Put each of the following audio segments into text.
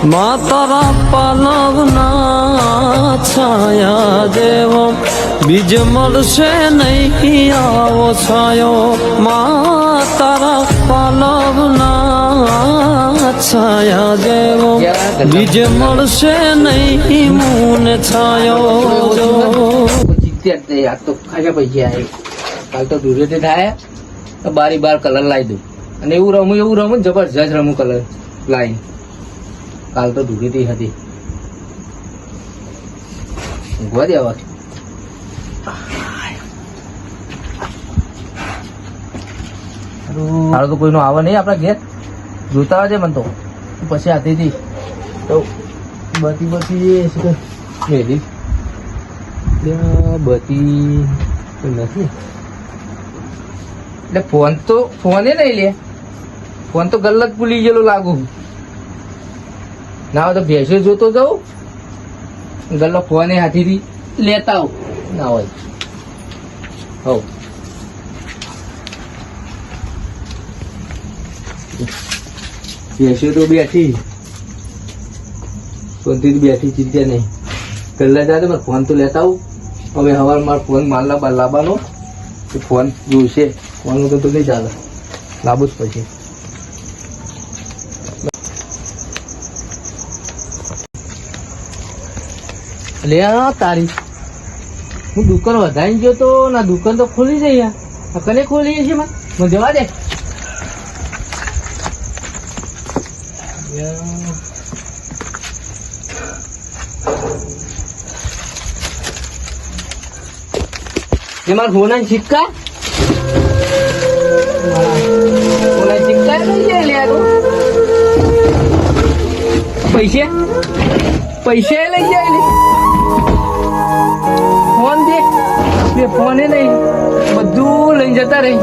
માતારા પાલવના છાયા જેવો બીજ મળશે નહીં આવો છાયો માતારા પાલવના છાયા જેવો બીજ મળશે નહીં મૂને છાયો જો તો ખાજા પૈસા કાલ તો દૂરેથી થાય તો બારી બાર કલર લાવી દઉં અને એવું રમું ને જબરજસ્ત રમું કલર લાવી કાલ તો દૂરેથી હતી ઊંઘવા દે આવા સારું તો કોઈનો આવે નહીં આપણા ઘેર જોતા આવજે મને તો પછી હાથેથી તો બતી મેલી બતી નથી એટલે ફોને નહીં લે ફોન તો ગલ્લત ભૂલી ગયેલો લાગુ ના હોય તો ભેંસો જોતો જાઉં ગલ્લો ફોને હાથીથી લેતા આવું ના હોય હો ભેંસો તો બેઠી ફોનથી બેઠી ચિંતા નહીં ગલ્લા જાય તો ફોન તો લેતા આવું હવે હવાર મારો ફોન માર લાવવાનો ફોન જોઈશે ફોન વગર તો નહીં ચાલે લાવવું જ પછી લે તારી હું દુકાન વધારી ગયો તો ના દુકાન તો ખોલી જઈ યાર કને ખોલી છે મને જવા દે ये मार होना चिक्का होना चिक्का नहीं है ले यार पैसे लग जाए फोन दे ये फोन है नहीं બધું લઈ જતા રહી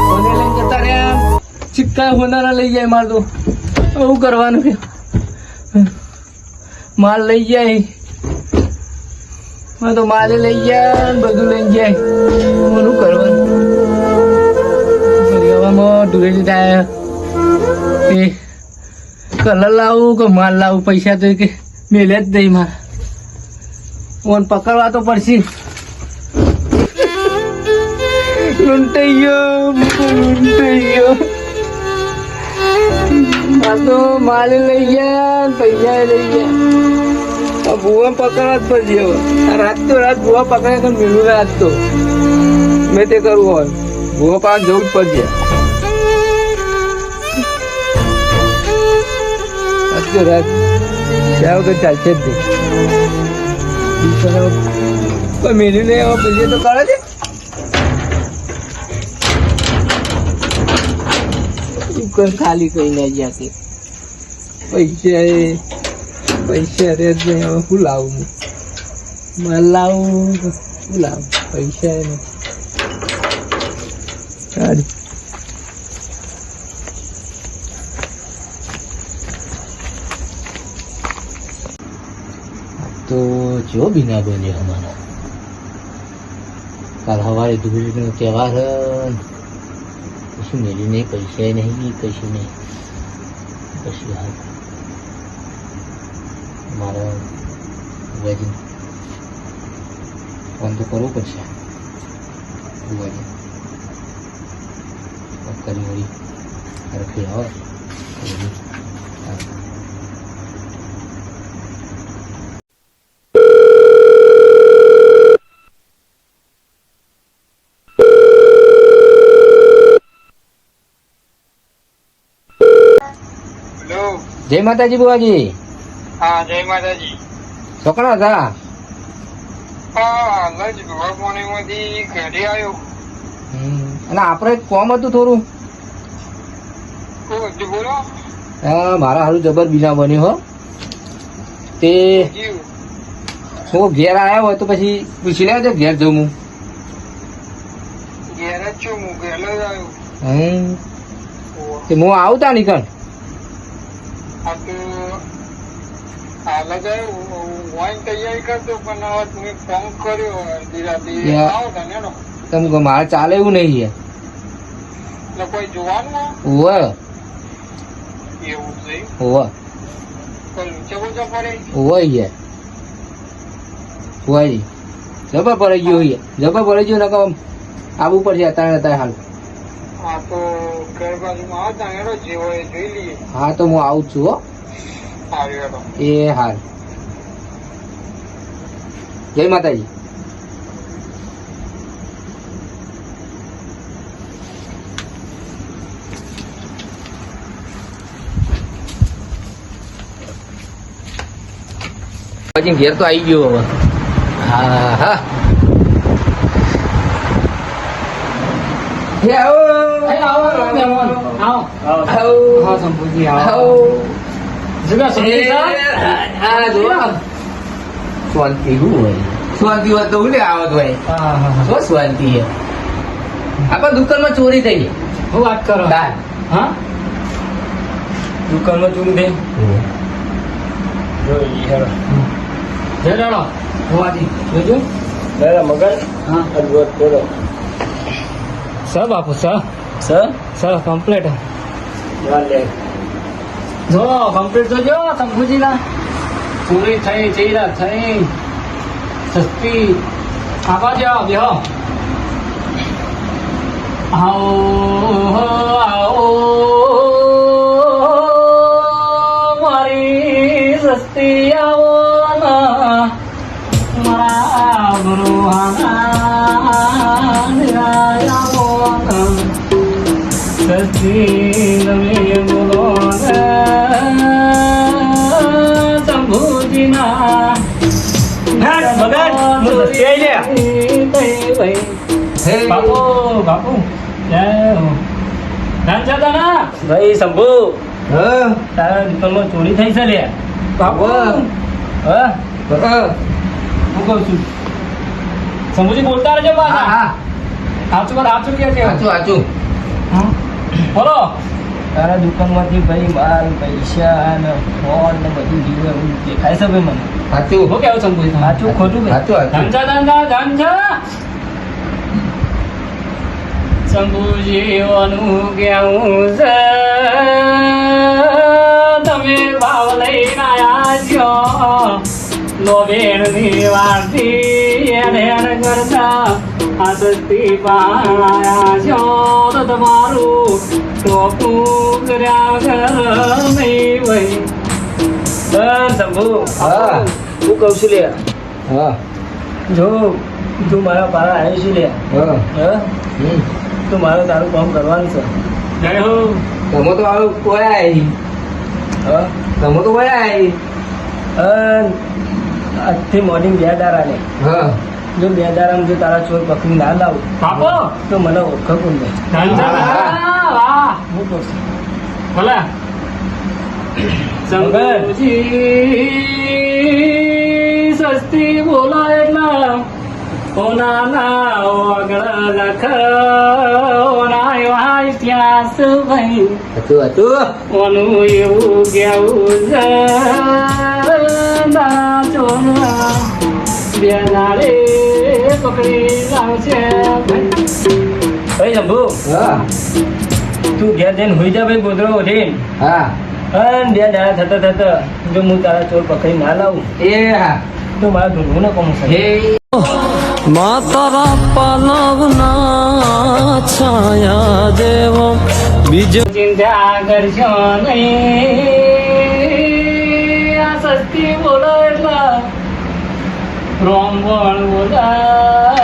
ફોને લઈ જતા રહ્યા चिक्का હોનારા લઈ જાય માર તો શું કરવાનું કે માલ લઈ જાય मैं तो माले लई जाए બધું લઈ જાય શું કરવાનું હવામાં દૂરે જાય એ કલર લાવું કે માલ લાવું પૈસા તો કે મેલે જ નહીં માર ઓન પકડવા તો પડશે લૂંટાઈ ગયો આ તો માલે લઈ ગયા પૈસા લઈ ગયા बुआ पकड़ा पर रात तो रात बुआ पकड़े तो मिलू रात तो मैं ते करूँ और बुआ पास जरूर पड़ गया रात तो रात क्या होगा चलते थे कोई मिलू नहीं वो पीछे तो करा दे खाली कहीं नहीं जाके पैसे अरे હવે શું લાવું માલ લાવું શું લાવું પૈસા નહીં સારું તો જો બીના બન્યો અમારો કાલ સવારે ધૂળનો તહેવાર કશું મેલી નહીં પૈસા નહીં કશું નહીં કશું હાલ મારા બુવાજી ફોન તો કરવો પડશે બુવાજી કરી વળી રખી આવે જય માતાજી બુવાજી हाँ जय माता जी છોકરા હતા हाँ लज मोर्निंग માંથી ઘરે આવ્યો અને આપણે કોમ હતું થોડું બોલો મારા હારું જબર બીના બન્યું હો તે હું ઘેર આવ્યો હોય તો પછી પૂછી લેજો ઘેર જઉં હું ઘેર જ છું હું ઘેર જ આવ્યો હું આવતા નીકળ આ તો હાલ જ વાઈન તૈયારી કરતો પણ હવે તમે ફોન કર્યો ધીરાથી આવો તને તમે મારે ચાલે એવું નહીં કોઈ જોવાનું ઓવે એવું છે હોવા પણ ઊંચા ઊંચા પડે હોય છે હોય જબર પડી ગયો હોય જબર પડી ગયો ને કામ આવવું પડશે અત્યારે હાલ હા તો ઘર બાજુમાં આવતા હેડો જે હોય એ જોઈ લઈએ હા તો હું આવું જ છું હો સારું હેડો એ હાલ જય માતાજી પછી ઘેર તો આવી ગયો હવે હા હા શાંતિ હોય તો ઉડે આવત હોય શું શાંતિ હે આપણા દુકાનમાં ચોરી થઈ હું વાત કરો તાર હા દુકાનમાં ચોરી થઈ જડાડો હોવાથી જોજો મગન હા અદભુત બોલો સર બાપુ સર સર સર કમ્પ્લીટ લે જો કમ્પ્લીટ જોજો શંભુજીના ચોરી થઈ ચૈરા થઈ સસ્તી આવા જાઓ બેહો આવો મારી સસ્તી આવો ના મારા બરુહાના આવો ના સસ્તી નમે બોલો શંભુજીના બાપુ બાપુ ભાઈ શંભુ તારા દુકાનમાં ચોરી થઈ છે લે બાપુ હા હું કહું છું શંભુજી બોલતા રહેજો પાછા હાચું કે સાચું બોલો તારા દુકાનમાંથી ભાઈ માલ પૈસા અને ફોન ને બધું જીવે એવું દેખાય છે ભાઈ મને સાચું હું કેવું શંભુજી સાચું ખોટું ધંધા શંભુજી નું કેવું છે તમે ભાવ લઈને આયા છો લોબેણ ની વારથી એને કરતા આ સસ્તી પાયા છો તો તમારું ટોપું કર્યા ઘર નહીં ભાઈ શંભુ હા હું કહું છું લે હા જો તું મારા પારા આવી છે લે હા તું મારે તારું કામ કરવાનું છે જય હો તમે તો આવું કોઈ આવી તમે તો કોઈ આવી આજથી મોર્નિંગ 2 દારાને હા જો 2 દારામાં જો તારા ચોર પકડી ના લાવું બાપો તો મને ઓળખ કોણ નહીં વાહ હું કહું છું ભલા શંકરજી સસ્તી બોલો એટલા ઓના ના ઓગળ લખ ઓના એવા ઇતિહાસ ભાઈ હતું ઓનું એવું કેવું છે તારા ચોરા બે નારે પકડી લાવશે ભાઈ શંભુ હા તું ઘેર જઈને હોઈ જા ભાઈ ગોદરો ઉઠીને હા અને 2 દાડા થતા જો હું તારા ચોર પકડી ના લાવું એ હા તો મારા ધૂળવું ને કોમ છે હે માતારા પાલવના છાયા દેવો બીજો ચિંતા કરશો નહીં આ સસ્તી બોલો એટલા રોમ બોલ બોલા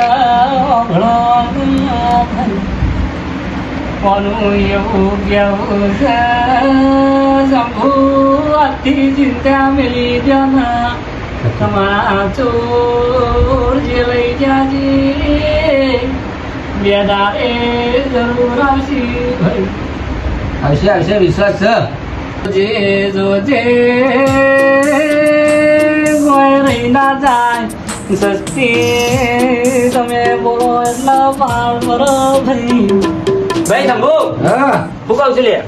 કોનું એવું કેવું છે શંભુ આથી ચિંતા મિલી જના તમારા ચોર જે લઈ જાજી 2 દાડે જરૂર આવશે ભાઈ હશે વિશ્વાસ છે જોજે કોઈ રહી ના જાય સસ્તી તમે બોલો એટલા પાર કરો ભાઈ શંભુ હા હું કહું છું લે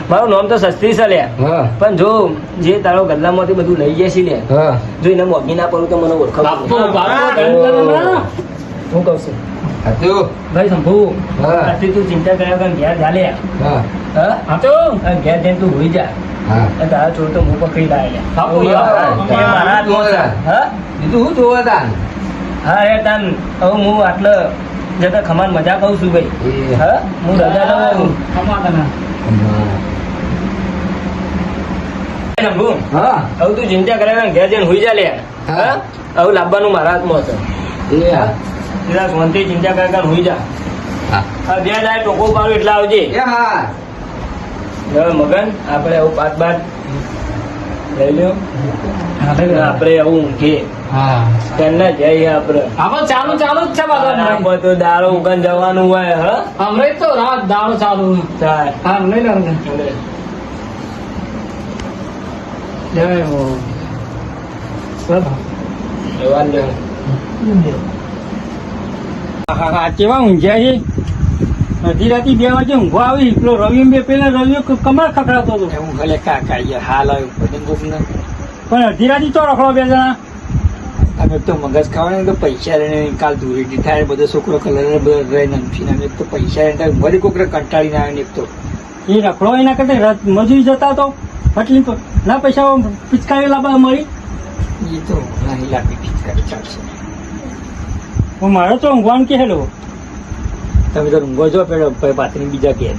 મારું નામ તો સસ્તી છે લે હા પણ જો જે તારો ગલ્લામાંથી બધું લઈ ગયા છે લે હા જો એને મોગી ના પડું તો મને ઓળખાવ હું કહું છું હતું ભાઈ શંભુ હા. આથી તું ચિંતા કર્યા વગર ઘેર જા લે હા હા ઘેર જઈને તું હોઈ જા હા અને તારા ચોર તો હું પકડી લાવે બાપુ, મારા હાથમાં છે. હા બીજું શું જોવા તા હા એ તાન હવે હું આટલે જતા ખમાન મજા કહું છું ભાઈ હા હું રજા લઉં શંભુ હા હવે તું ચિંતા કર્યા વગર ઘેર જઈને હોઈ જા લે હા હવે લાવવાનું મારા હાથમાં છે એ હા સીધા શાંતિ ચિંતા કર્યા હોઈ જા હા હા બે જાય ટોકો પાડું એટલે આવજે એ હા હવે મગન આપણે આવું પાક બાદ લઈ લ્યો આપણે આવું ઊંઘીએ હા ત્યાંના જઈએ આપણે આમાં ચાલુ જ છે આપણે તો દારો ઉગન જવાનું હોય હ હમણાં તો રાત દાડો ચાલુ ચાલ હા લઈ લો જય હો જવાન લે હા કેવા ઊંઘ્યા છે અડધી રાતી 2 વાગે ઊંઘો આવી પેલો રવિ બે પેલા રવિ કમર ખખડાતો હતો હું ભલે કાકા હાલ આવ્યું પતંગ પણ અડધી રાતી તો રખડો 2 જણા અમે તો મગજ ખાવાના તો પૈસા લઈને કાલ ધૂળેટી થાય બધો છોકરો કલર રહી નમથી એક તો પૈસા લઈને વળી કોકરે કંટાળીને આવે ને એક તો એ રખડો એના કરતા મજૂરી જતા તો ફટલી ના પૈસા પિચકારી લાવવા મળી એ તો નહીં લાગી પિચકારી ચાલશે હું મારો તો ઊંઘવાનું કે હેલો તમે તો ઊંઘો છો પેલો પાત્રી બીજા કે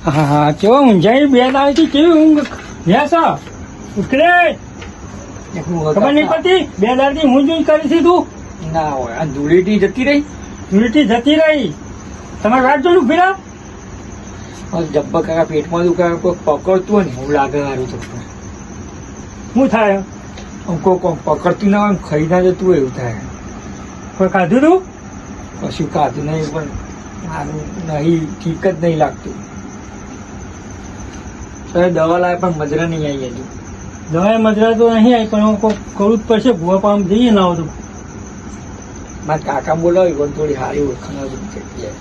હા હા કેવા ઊંઝાઈ 2 દાડથી કેવી ઊંઘ યા સા ઉકલે ખબર નહીં પડતી 2 દાડથી હું જ કરી છે તું ના હોય આ ધૂળેટી જતી રહી ઉલટી જતી રહી તમે રાત જોડું ફેરા જબ્બર કાકા પેટમાં દુખાવે કોઈ પકડતું હોય ને એવું લાગે સારું તો શું થાય કોઈ પકડતું ના હોય ખાઈ ના જતું હોય એવું થાય કોઈ ખાધું તું કશું ખાધું નહીં પણ મારું નહીં ઠીક જ નહીં લાગતું સર દવા લાવે પણ મજરા નહીં આવી હજુ દવાઈ મજરા તો નહીં આવી પણ હું કોઈ કરવું જ પડશે ભૂવા પામ જઈએ ના હોય તો મારા કાકા બોલાવી પણ થોડી સારી ઓળખાણ હતી જગ્યાએ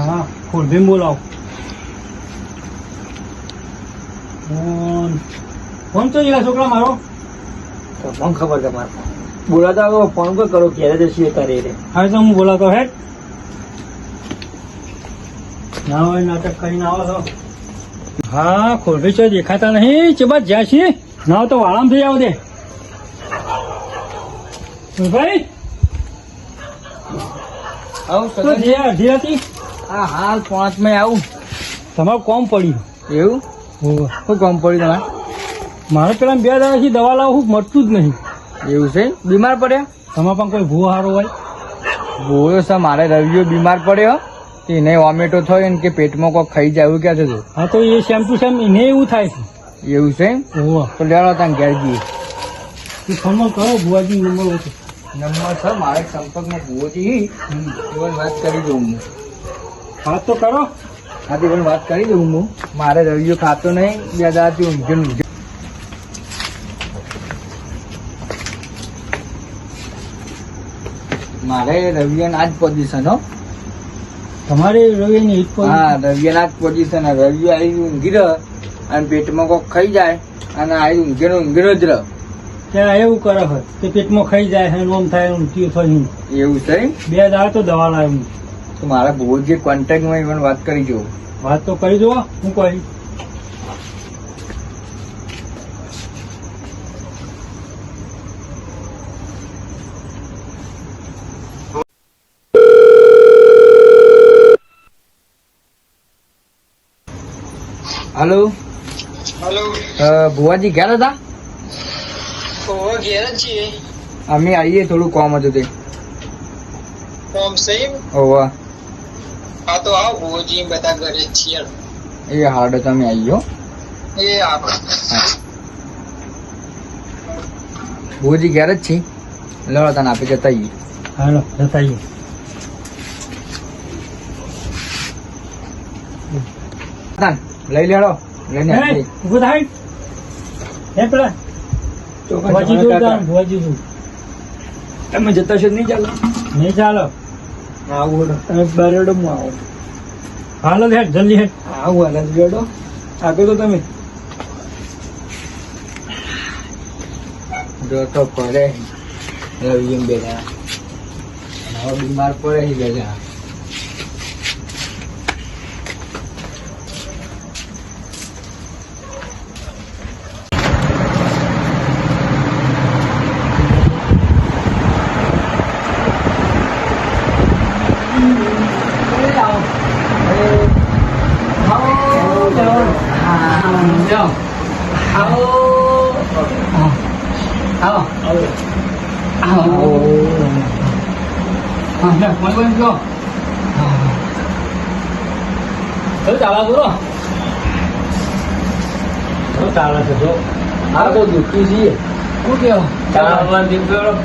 હા ખોલભીમ બોલાવો ફોન તો જેવા છોકરા મારો તો મને ખબર તમારે બોલાતા હોય ફોન કોઈ કરો ક્યારે જશે તારે રે હવે તો હું બોલાતો હેડ ના હોય નાટક કરીને આવો છો હા ખોલભી છો દેખાતા નહીં ચેબા જ્યાં છીએ ના હોય તો વાળામ થઈ આવો દે ભાઈ તો જે અડધી રાતી હા હાલ 5 માં આવું તમારું કોમ પડ્યું એવું હોવે. શું કામ પડ્યું તમારે મારે પેલા 2 દાડાથી દવા લાવું મળતું જ નહીં એવું છે બીમાર પડ્યા તમારા પણ કોઈ ભૂવો હારો હોય બોલો સર મારે રવિયો બીમાર પડ્યો એને વોમેટો થયો ને કે પેટમાં કોઈ ખાઈ જાય એવું ક્યાં થતું હા તો એ સેમ ટુ સેમ એને એવું થાય છે એવું છે હોવે. તો લેવા ત્યાં ઘેર જઈએ એ ફોનમાં કરો ભુવાજી નંબર ઓછો નંબર સર મારે સંપર્કમાં ભૂવોથી એવાની વાત કરી દઉં હું વાત તો કરો હા તે પણ વાત કરી દઉં હું મારે રવિયો ખાતો નહીં 2 દાડાથી ઊંઘે મારે રવિયાના જ પોઝિશન હો તમારે રવિની હિટ પર હા રવિયાના જ પોઝિશન રવિયો આવી ઊંઘી રહ્યો અને પેટમાં કોક ખાઈ જાય અને આવી ઊંઘેનો જ રહ્યો ત્યાં એવું કરે હોય કે પેટમાં ખાઈ જાય છે ઓમ થાય ઊંઘ્યું થયું એવું છે 2 દાડા તો દવા લાવ્યું તો મારા બહુ જે કોન્ટેક્ટમાં પણ વાત કરી જોઉં વાત તો કરી દો હું કહી હલો હલો ભુવાજી ક્યાં હતા ઘેર જ છીએ અમે આવીએ થોડું કામ હતું તે ફોર્મ સેમ ઓવા હા તો આવો ભુવોજી બધા ઘરે જ છીએ એ હાર્ડ તમે આવી ગયો એ આપણે ભુવાજી ક્યારે જ છે લડો તને આપી જતા આવીએ હાલો જતા આવીએ લઈ લેડો લઈને આપીએ. ઉભો થાય હે પેલા તો પણ ભુવાજી તમારા જોતા કાકા, ભુવાજી જોઉં તમે જતા છો નહીં ચાલો નહીં ચાલો આવું તમે બરેડો માં આવો હાલો હેડ જલ્દી હેડ આવું હાલ લેડો આગળ તો તમે જો તો પડે રવિ બેટા હવે બીમાર પડે છે બેટા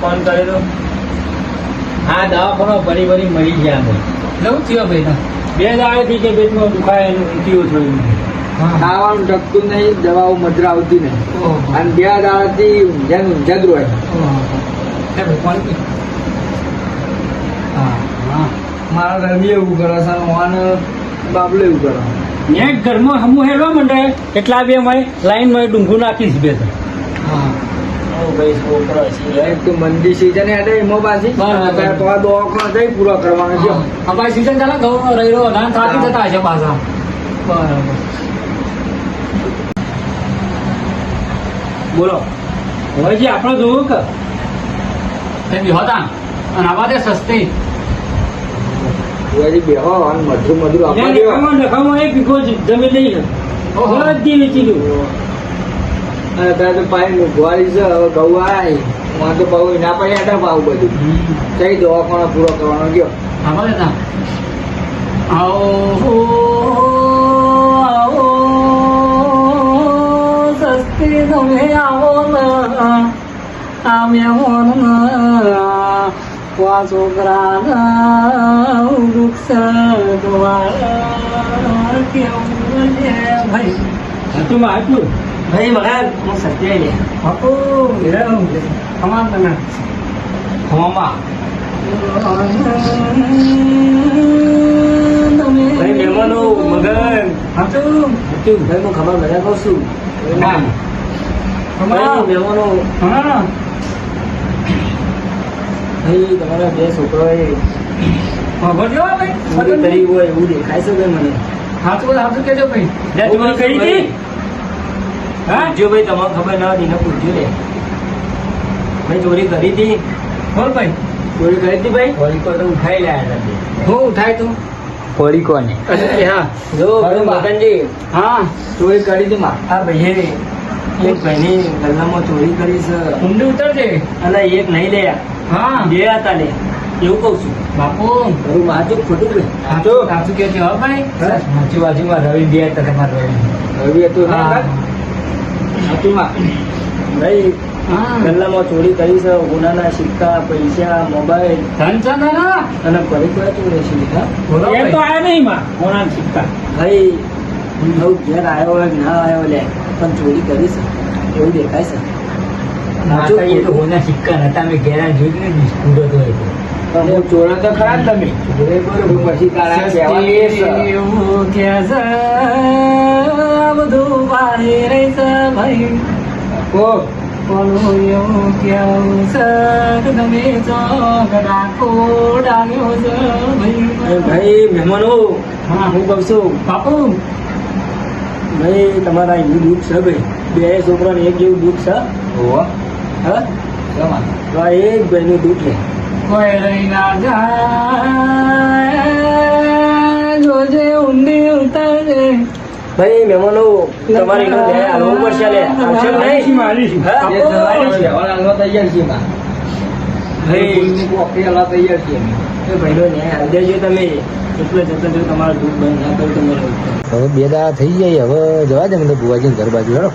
ફોન કરેલો હા દવાખાનો ભરી ભરી મરી ગયા અમે નવું થયો ભાઈ 2 દાડેથી કે પેટમાં દુખાય એનું ઊંધિયું થયું. ખાવાનું ટકતું નહીં દવાઓ મજરા આવતી નહીં અને 2 દાડાથી ઊંઝા જ રોય મારા રવિ એવું કરે છે અને બાબલો એવું કરે એક ઘરમાં હમું હેરવા માંડે એટલા બે માં લાઈનમાં ડુંગું નાખીશ બે તો. ભાઈ છોકરો છે એક તો મંદી સીઝન હેડે એમાં પાછી બરાબર. તો આ દવાખાનો જઈ પૂરો કરવાનો છે અમારી સીઝન ચાલે ઘઉં રહ્યો ધાન થાકી જતા હશે પાછા. બરાબર બોલો હવે જે આપણે જોવું કે તે બિહોતા અને આવા દે સસ્તી હજી બેહો અને મધુર મધુર આપવા ત્યાં દેવા નખામાં 1 વીઘો જમીન લઈ છે બધી વેચી દઉં. અને ત્યાં તો પાણી મૂકવાની છે હવે ઘઉં આય માં તો ભાવ ના પાડી આટા ભાવ બધું જઈ દવાખાનો પૂરો કરવાનો ગયો આવા દેતા આવો આવો સસ્તી તમે આવો ના આમે હોન વા છોકરા વૃક્ષ દ્વારા કેવું છે ભાઈ હતું માં આટલું ભાઈ મહારાજ હું સત્ય લે બાપુ અમાર તમે હવામાં ભાઈ મહેમાનો મગન હતું ભાઈ હું ખબર બધા કહું છું ભાઈ મહેમાનો હા ભાઈ તમારા 2 છોકરાઓએ ભગવત ચોરી કરી હોય એવું દેખાય છે ભાઈ મને હાથું કેજો ભાઈ ચોરી કરી હતી હા જો ભાઈ તમને ખબર ના હતી ને પૂછજો ને ભાઈ ચોરી કરી હતી બોલ ભાઈ ચોરી કરી હતી ભાઈ હોળી તો ઉઠાઈ લાયા હતા હું ઉઠાય તું ફોડી કોને હા જો ભાઈ મગનજી હા ચોરી કરી હતી માં આ ભાઈએ એક ભાઈની ગલ્લામાં ચોરી કરી છે ઊંડી ઉતરજે અને એક નહીં લે હા 2 હતા લે એવું કહું છું બાપુ મારું માથું ખોટું ભાઈ સાચું કે હા ભાઈ આજુબાજુમાં રવિ બે હતા તમારા રવિ હતું ને હા. સાચુમાં ભાઈ હા ગલ્લામાં ચોરી કરી છે ગુનાના સિક્કા પૈસા મોબાઈલ ધન છે ને ના અને ફરી કોઈ ચોરી છે હા બોલો એ તો આયા નહીં માં કોના સિક્કા ભાઈ હું ઘેર આવ્યો હોય કે ના આવ્યો લે પણ ચોરી કરી છે એવું દેખાય છે હોના સિક્કા નતા મેં ઘેરા જોઈ ને સ્કૂટર તો પણ હું ચોરા તો ખરા જ તમે બરોબર પછી તારા કહેવાનું એ છે. એવું કે છે બધું પાડી રહી છે ભાઈ ઓ કોનું એવું કેવું છે કે તમે ચોક રાખો ડાલ્યો છે ભાઈ ભાઈ મહેમાનો હા. હું કહું છું બાપુ ભાઈ તમારા એવું દુઃખ છે ભાઈ 2 છોકરાને એક જેવું દુઃખ છે ઓહો હા જમા તો આ એક ભાઈનું દુઃખ લે કોઈ રહી ના જાય જોજે ઊંડી ઉતરજે ભાઈ મહેમાનો તમારે એનો ન્યાય આલવો પડશે લે આવશે નહીં હા? જે જવાની છે હવે હાલવા તૈયાર છીએ માં ભાઈ ભાઈ કોફી હાલવા તૈયાર છીએ અમે. એ ભાઈનો ન્યાય આલી દેજો તમે એટલે જતા જો તમારું દુઃખ બંધ ના કરો તમે હવે 2 દાડા થઈ જાય હવે જવા દે મને ભુવાજી ઘર બાજુ હેડો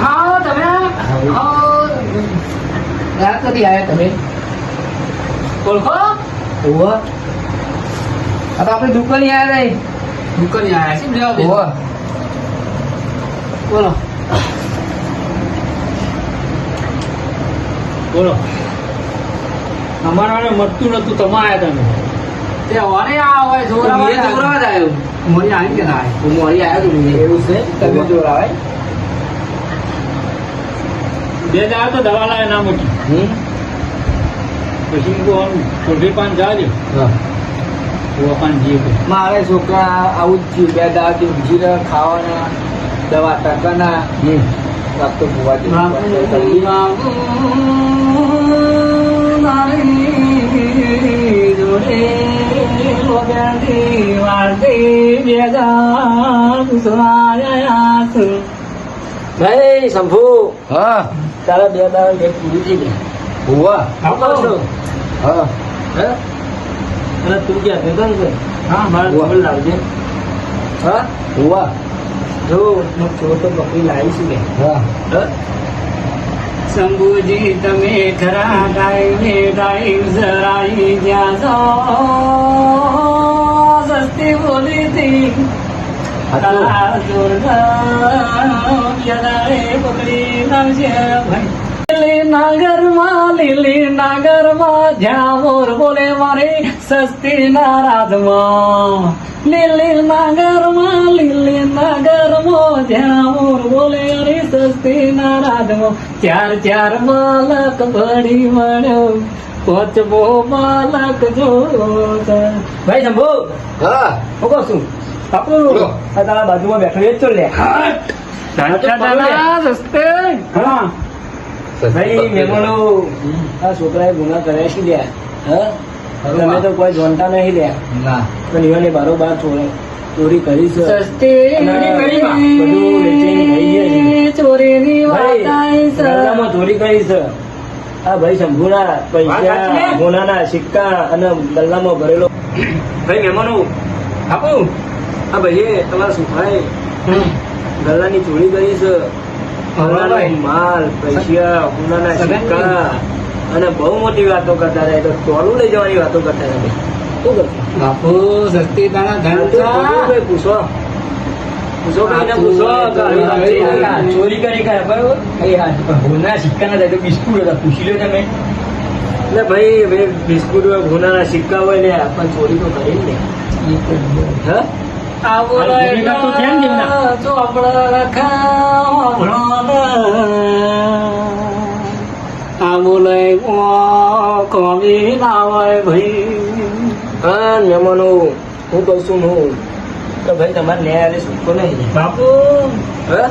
આવો તમે આવો રાત નથી આવ્યા તમે ઓળખો ઓહો આ તો આપણે દુકાને આવ્યા રહી દુકાને આવ્યા છે લેવા દે ઓહો બોલો બોલો અમારા મળતું નતું તમે આવ્યા તમે તે વારે આવે મેં જોરાવા જ આવ્યો મોરી આવી કે ના આવે હું મોડી આવ્યો તો એવું છે તમે જોરાવાય બે દાડા તો દવા લાવે ના મોટી પછી કોઠી પાન જાજે પાન જીવ મારે છોકરા આવું જ થયું. 2 દાડાથી ઊંઘી રહ્યા, ખાવાના દવા ટકાના તો ભાઈ શંભુ હા તારા 2 દાડા ડેટ પૂરી થઈ ગઈ. હુવા આવશો? હા હે? અને તું ક્યાં ભેગા ને ભાઈ? હા મારે ખબર લાવજે. હા હુવા જો હું ચોટો પકડી લાવીશું કે હા હા? શંભુજી તમે ખરા ટાઈમ જરાઈ જ્યાં જાઓ સસ્તી બોલી હતી લીલી નાગરમાં જ્યાં મોર બોલે મારી સસ્તી નારાજમાં લીલી નાગરમાં જ્યાં મોર બોલે મારી સસ્તી નારાજમાં 4 બાલક ભણી મળ્યો 5મો બાલક જોત. ભાઈ શંભુ હા હું કહું છું બાપુ બોલો. આ તારા બાજુમાં બેઠો એ જ તો લે હા ભાઈ મહેમાનો આ છોકરાએ ગુના કર્યા છે લ્યા હા તમે તો કોઈ જોનતા નહીં લ્યા ના પણ ઈવને બારોબાર ચોરી કરી છે સસ્તી બધું વેચીને ખાઈ ગયા છે. ચોરીની ભાઈ, વાત ગલ્લામાં ચોરી કરી છે આ ભાઈ શંભુના વાત પૈસા સાચી ને? સોનાના સિક્કા અને ગલ્લામાં ભરેલો ભાઈ મહેમાનો આપો આ ભાઈએ તમારા સુખાએ ગલ્લાની ચોરી કરી છે સોનાનો માલ પૈસા સોનાના સિક્કા અને બહુ મોટી વાતો કરતા રહ્યા તો ટોલું લઈ જવાની વાતો કરતા રહ્યા ભાઈ. શું કરશો? બાપુ સસ્તી તારા ધન ભાઈ પૂછો પૂછો ભાઈને પૂછો કે આવી વાત છે. ચોરી કરી કાંઈ બરાબર હોના સિક્કાના જાય તો બિસ્કુટ હતા પૂછી લો તમે એટલે ભાઈ બિસ્કુટ હોય ઘોનાના સિક્કા હોય ને પણ ચોરી તો કરી ને હા આવો ભેગા તો થયા ને એમના. ચોપડા ખાવડો આવો લઈ કોમી ના હોય ભાઈ હા મહેમાનો હું કહું છું હું તો ભાઈ તમારે ન્યાય આલે છૂટકો નહીં બાપુ હા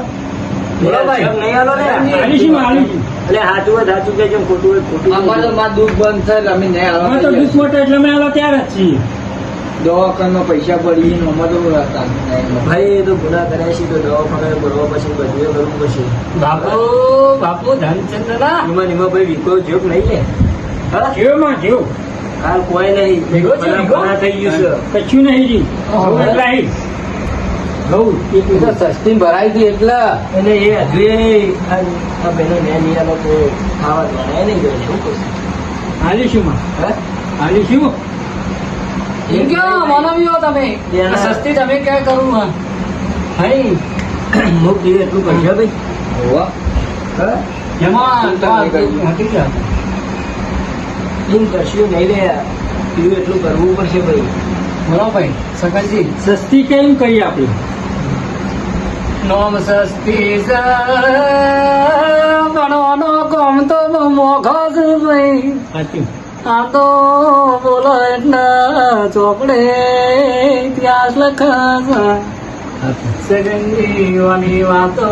બોલો ભાઈ. નહીં આલો ને આલીશું, આલીશું. એટલે સાચું હોય સાચું કહેજો ને ખોટું હોય ખોટું અમારે તો કહેજો. માં દુઃખ બંધ થાય અમે નહીં અમે તો દુઃખ મોટો એટલે અમે આલો ત્યારે જ છીએ દવાખાનામાં પૈસા પડી ને અમારે તો હતા નહીં. ભાઈ એ તો ગુના કર્યા છે તો દવાખાને ભરવા પછી બધું કરવું પડશે બાપુ બાપુ ધનચંદ્રના એમાં ભાઈ વિકો જોક નહીં લે હા જીવમાં જીવ હાલ કોઈ નહીં ભેગો છે, બધા ભેગો? ગુના થઈ ગયું છે કચ્છું નહીં જી એટલા એ તો સસ્તી ભરાઈ હતી એટલે અને એ હજુ આ બહેનો ને નહીં આલો તો ખાવા દ્વારા નહીં ગયો શું કરશે આલીશું માં હા આલીશું એમ ક્યાં માનવીઓ તમે એના- સસ્તી તમે ક્યાં કરું હા ભાઈ મુખ દીવે એટલું કરશે ભાઈ હોવા હા એમાં તો આ હતી જ. એમ કરશું નહીં રે દીવે એટલું કરવું પડશે ભાઈ બોલો ભાઈ સકલજી સસ્તી કેમ કરી આપણે નોમ સસ્તી ભણવાનો કોમ તો મોઘો જ ભાઈ સાચું આ તો બોલો એટલા ચોપડે ઇતિહાસ લખા સગંગીઓની વાતો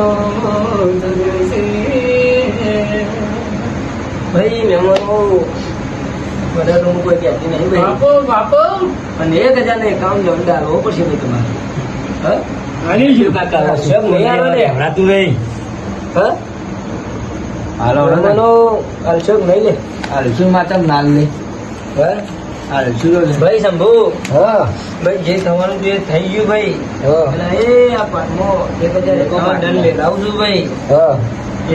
ભાઈ મહેમાનો બધા તો હું કોઈ કહેતી નહીં ભાઈ બાપુ બાપુ અને 1000 એકાઉન્ટ જમા ડાલવો પડશે ભાઈ તમારે હા આલીશું કાકા શેમ નહીં આલો ને હમણાં નહીં હા હાલો મહેમાનો અલશોક નહીં લે અલસુ માતા નાલ લે હા અલસુ લો લે ભાઈ શંભુ હા ભાઈ જે થવાનું જે થઈ ગયું ભાઈ હા એટલે એ આ પાકમો 1000 એકાઉન્ટ દંડ લેવડાવું છું ભાઈ હા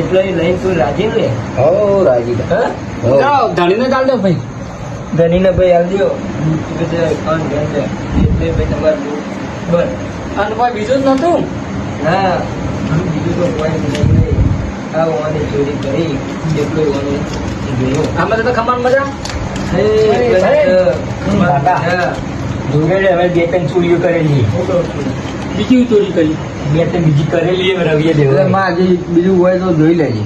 એટલે એ લઈને તું રાજી લે હો રાજી હા જાઓ ધણીને ચાલ દો ભાઈ ધનીને ભાઈ હાલ દ્યો એટલે એકાઉન્ટ દંડ એટલે ભાઈ તમારું બસ અને કોઈ બીજું જ નતું હા બીજું તો કોઈ નહીં આ ઓવાની ચોરી કરી એટલું ઓનું જોયું આમાં તો ખમાન મજા જોડે હવે 2-3 ચોરીઓ કરેલી બીજી ચોરી કરી 2-3 બીજી કરેલી હવે રવિએ એટલે દેવા માં હજી બીજું હોય તો જોઈ લેજે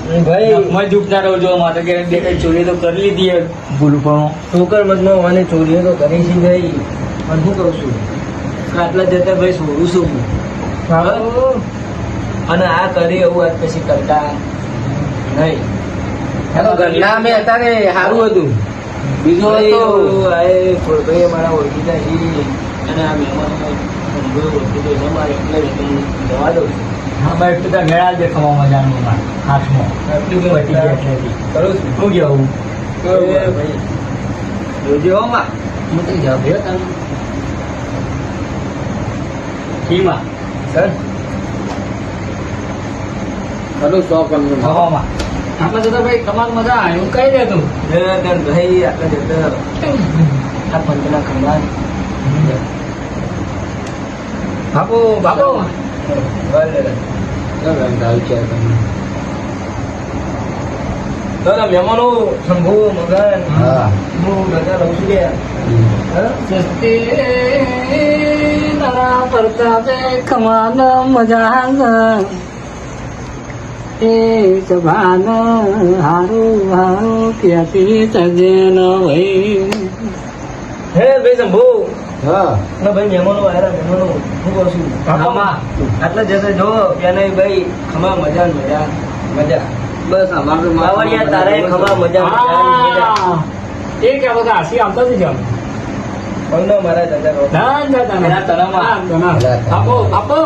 ભાઈ નખમાં ડૂબતા રહો છો મારે કે બે કઈ ચોરી તો કરી લીધી હે ભૂલ પણ છોકર મતમાં મને ચોરીઓ તો કરી છે ભાઈ પણ શું કહું છું કે આટલા જતા ભાઈ છોડું છું હું. બરાબર? અને આ કરી એવું આજ પછી કરતા નહીં. ઘરના મેં હતા ને સારું હતું બીજું ભાઈ, હતો આ એ ભાઈ મારા ઓળખીતા છે અને આ મહેમાનો ઓળખીતો છે મારે એટલે જ હું જવા દઉં છું. હા ભાઈ તું ત્યાં મેળા દેખાવા મજાનું હાથમાં આટલું પતી કંઈ ગયા એટલેથી. કરું છું. શું કેવું એ ભાઈ જોજો હો માં. મૂકી જાઓ ભેગા તમે ખીમાં સર ખરું 100 કરોડ હવામાં આપણે જતા ભાઈ તમારી મજા આવે હું કહી દે તું ભાઈ આટલા જતા આ પંચના ખંભા બાપુ બાપુ દાદા મહેમાનો શંભુ મગન હા હું રજા લઉં છું કે સસ્તે તારા પરતાપે કમાન મજા એ જવાન હારું હારું ક્યાંથી તજે ન ભાઈ હે ભાઈ શંભુ હા ના ભાઈ મહેમાનો આવ્યા મહેમાનો હું કહું છું આમાં આટલા જતા જો ત્યાં ભાઈ ખમા મજા ને મજા મજા બસ અમારું માવડિયા તારે ખમા મજા મજા ને મજા એ ક્યાં બધા હાસી આવતા જ જાવ પણ મારા દાદા ના ના ના એના તળાવમાં. આપો આપો